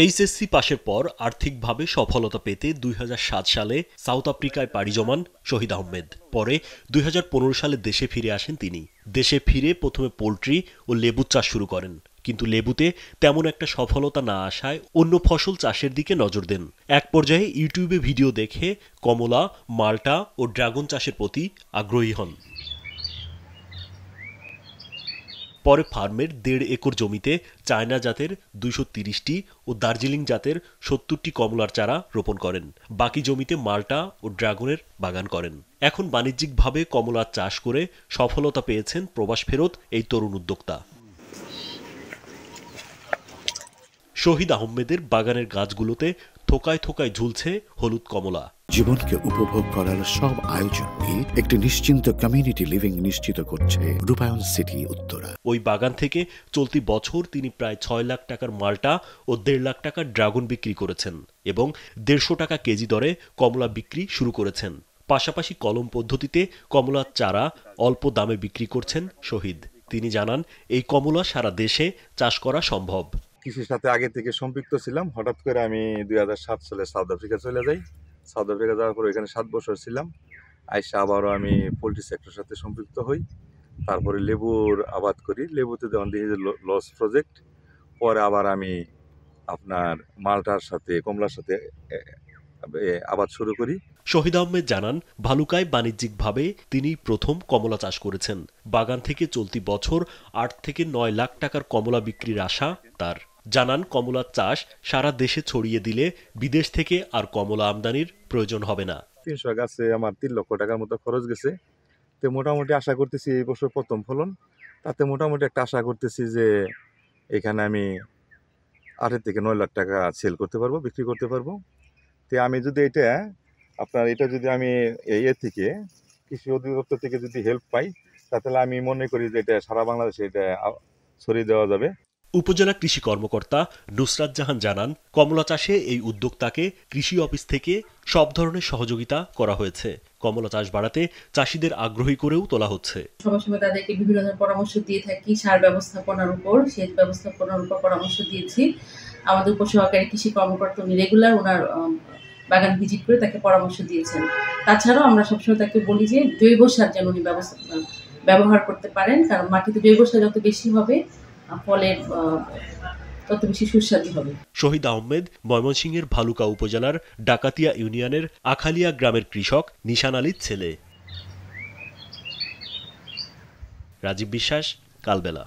HSC পাশের পর আর্থিকভাবে সফলতা পেতে ২০০৭ সালে সাউথ আফ্রিকায় পাড়ি জমান শহীদ আহমেদ। পরে ২০১৫ সালে দেশে ফিরে আসেন তিনি। দেশে ফিরে প্রথমে পোল্ট্রি ও লেবু চাষ শুরু করেন, কিন্তু লেবুতে তেমন একটা সফলতা না আসায় অন্য ফসল চাষের দিকে নজর দেন। এক পর্যায়ে ইউটিউবে ভিডিও দেখে কমলা, মাল্টা ও ড্রাগন চাষের প্রতি আগ্রহী হন। পরে ফার্মের ১.৫ একর জমিতে চায়না জাতের ২৩০টি ও দার্জিলিং জাতের ৭০টি কমলার চারা রোপণ করেন। বাকি জমিতে মাল্টা ও ড্রাগনের বাগান করেন। এখন বাণিজ্যিকভাবে কমলার চাষ করে সফলতা পেয়েছেন প্রবাস ফেরত এই তরুণ উদ্যোক্তা। শহীদ আহমেদের বাগানের গাছগুলোতে থোকায় থোকায় ঝুলছে হলুদ কমলা। জীবনকে উপভোগ করার সব আয়োজন নিয়ে একটি নিশ্চিন্ত কমিউনিটি লিভিং নিশ্চিত করছে রূপায়ণ সিটি উত্তরা। ওই বাগান থেকে চলতি বছর তিনি প্রায় ৬ লাখ টাকার মাল্টা ও ১.৫ লাখ টাকার ড্রাগন বিক্রি করেছেন এবং ১৫০ টাকা কেজি দরে কমলা বিক্রি শুরু করেছেন। পাশাপাশি কলম পদ্ধতিতে কমলার চারা অল্প দামে বিক্রি করছেন শহীদ। তিনি জানান, এই কমলা সারা দেশে চাষ করা সম্ভব। কৃষির সাথে আগে থেকে সম্পৃক্ত ছিলাম। হঠাৎ করে আমি ২০০৭ সালে সাউথ আফ্রিকা চলে যাই। সাউথ আফ্রিকা যাওয়ার পর এখানে ৭ বছর ছিলাম। আইসা আবারও আমি পোলট্রি সেক্টরের সাথে সম্পৃক্ত হই। তারপরে লেবুর আবাদ করি। লেবুতে যখন দেখি যে লস প্রজেক্ট, পরে আবার আমি আপনার মাল্টার সাথে কমলার সাথে আবাদ শুরু করি। শহীদ আহমেদ জানান, ভালুকায় বাণিজ্যিকভাবে তিনি প্রথম কমলা চাষ করেছেন। বাগান থেকে চলতি বছর ৮ থেকে ৯ লাখ টাকার কমলা বিক্রির আশা তার। জানান, কমলার চাষ সারা দেশে ছড়িয়ে দিলে বিদেশ থেকে আর কমলা আমদানির প্রয়োজন হবে না। ৩০০ গাছে আমার ৩ লক্ষ টাকার মতো খরচ গেছে। তো মোটামুটি আশা করতেছি এই বছর প্রথম ফলন, তাতে মোটামুটি একটা আশা করতেছি যে এখানে আমি ৮ থেকে ৯ লাখ টাকা সেল করতে পারবো, বিক্রি করতে পারবো। তো আমি যদি এটা যদি আমি থেকে কৃষি অধিদপ্তর থেকে যদি হেল্প পাই, তাহলে আমি মনে করি যে এটা সারা বাংলাদেশে এটা ছড়িয়ে দেওয়া যাবে। উপজেলা কৃষি কর্মকর্তা নুসরাত জাহান জানান, কমলা চাষে এই উদ্যোক্তাকে কৃষি অফিস থেকে সব ধরনের সহযোগিতা করা হয়েছে। কমলা চাষ বাড়াতে চাষিদের আগ্রহী করেও তোলা হচ্ছে। সময় সময় তাদেরকে বিভিন্ন ধরনের পরামর্শ দিয়ে থাকি। সার ব্যবস্থাপনার উপর, সেচ ব্যবস্থাপনার উপর পরামর্শ দিয়েছি। আমাদের উপসহকারী কৃষি কর্মকর্তা উনি রেগুলার ওনার বাগান ভিজিট করে তাকে পরামর্শ দিয়েছেন। তাছাড়াও আমরা সবসময় তাকে বলি যে জৈব সার যেন উনি ব্যবহার করতে পারেন, কারণ মাটিতে জৈব সার যত বেশি হবে ফলের তত বেশি সুস্বাদু হবে। শহীদ আহমেদ ময়মনসিংহের ভালুকা উপজেলার ডাকাতিয়া ইউনিয়নের আখালিয়া গ্রামের কৃষক নিশান আলীর ছেলে। রাজীব বিশ্বাস, কালবেলা।